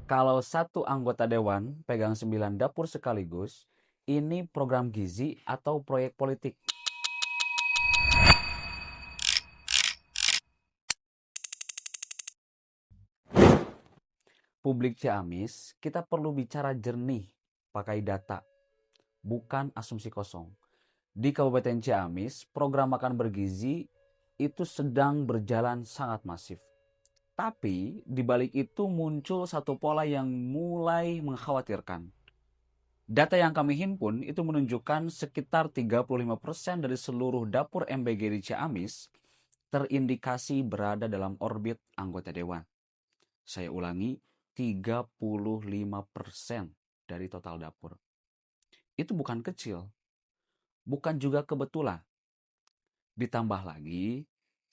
Kalau satu anggota dewan pegang 9 dapur sekaligus, ini program gizi atau proyek politik. Publik Ciamis, kita perlu bicara jernih, pakai data, bukan asumsi kosong. Di Kabupaten Ciamis, program makan bergizi itu sedang berjalan sangat masif. Tapi di balik itu muncul satu pola yang mulai mengkhawatirkan. Data yang kami himpun itu menunjukkan sekitar 35% dari seluruh dapur MBG di Ciamis terindikasi berada dalam orbit anggota dewan. Saya ulangi, 35% dari total dapur. Itu bukan kecil, bukan juga kebetulan. Ditambah lagi,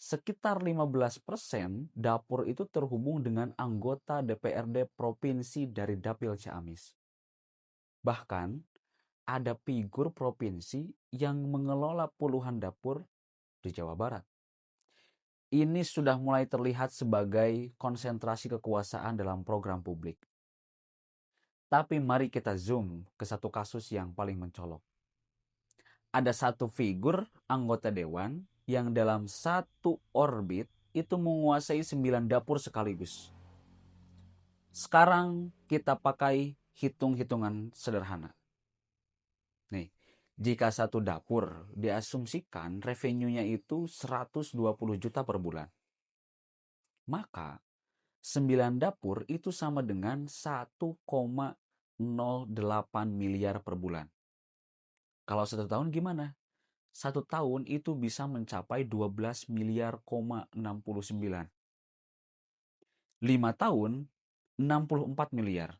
sekitar 15% dapur itu terhubung dengan anggota DPRD Provinsi dari Dapil Ciamis. Bahkan, ada figur provinsi yang mengelola puluhan dapur di Jawa Barat. Ini sudah mulai terlihat sebagai konsentrasi kekuasaan dalam program publik. Tapi mari kita zoom ke satu kasus yang paling mencolok. Ada satu figur anggota dewan yang dalam satu orbit itu menguasai 9 dapur sekaligus. Sekarang kita pakai hitung-hitungan sederhana. Nih, jika satu dapur diasumsikan revenue-nya itu 120 juta per bulan, maka 9 dapur itu sama dengan 1,08 miliar per bulan. Kalau 1 tahun gimana? 1 tahun itu bisa mencapai 12 miliar, 69. 5 tahun, 64 miliar.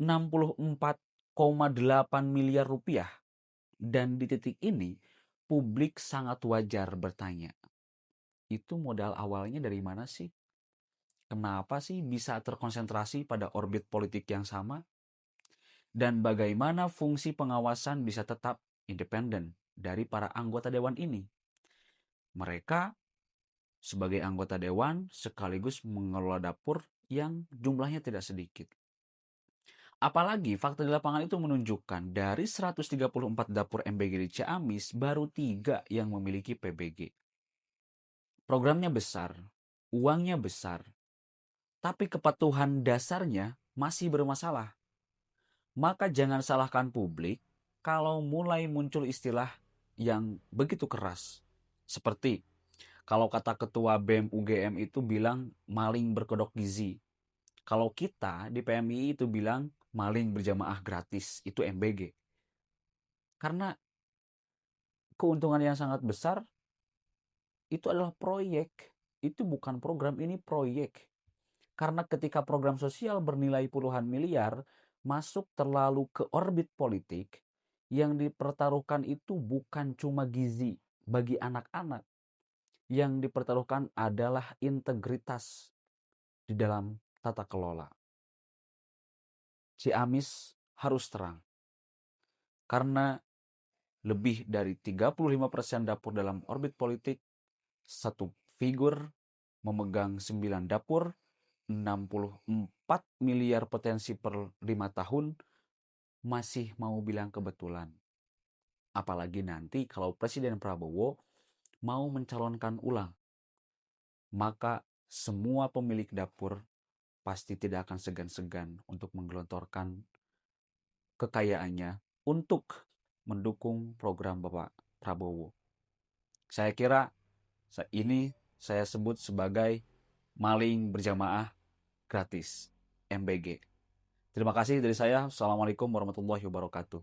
64,8 miliar rupiah. Dan di titik ini, publik sangat wajar bertanya, itu modal awalnya dari mana sih? Kenapa sih bisa terkonsentrasi pada orbit politik yang sama? Dan bagaimana fungsi pengawasan bisa tetap independen dari para anggota dewan ini? Mereka sebagai anggota dewan sekaligus mengelola dapur yang jumlahnya tidak sedikit. Apalagi fakta di lapangan itu menunjukkan dari 134 dapur MBG di Ciamis, baru 3 yang memiliki PBG. Programnya besar, uangnya besar, tapi kepatuhan dasarnya masih bermasalah. Maka jangan salahkan publik kalau mulai muncul istilah yang begitu keras. Seperti kalau kata ketua BEM UGM itu bilang maling berkedok gizi. Kalau kita di PMI itu bilang maling berjamaah gratis, itu MBG. Karena keuntungan yang sangat besar itu adalah proyek. Itu bukan program, ini proyek. Karena ketika program sosial bernilai puluhan miliar masuk terlalu ke orbit politik, yang dipertaruhkan itu bukan cuma gizi bagi anak-anak. Yang dipertaruhkan adalah integritas di dalam tata kelola. Ciamis harus terang. Karena lebih dari 35% dapur dalam orbit politik, satu figur memegang 9 dapur, 64 miliar potensi per 5 tahun, masih mau bilang kebetulan. Apalagi nanti kalau Presiden Prabowo mau mencalonkan ulang, maka semua pemilik dapur pasti tidak akan segan-segan untuk menggelontorkan kekayaannya untuk mendukung program Bapak Prabowo. Saya kira ini saya sebut sebagai maling berjamaah gratis, MBG. Terima kasih dari saya. Assalamualaikum warahmatullahi wabarakatuh.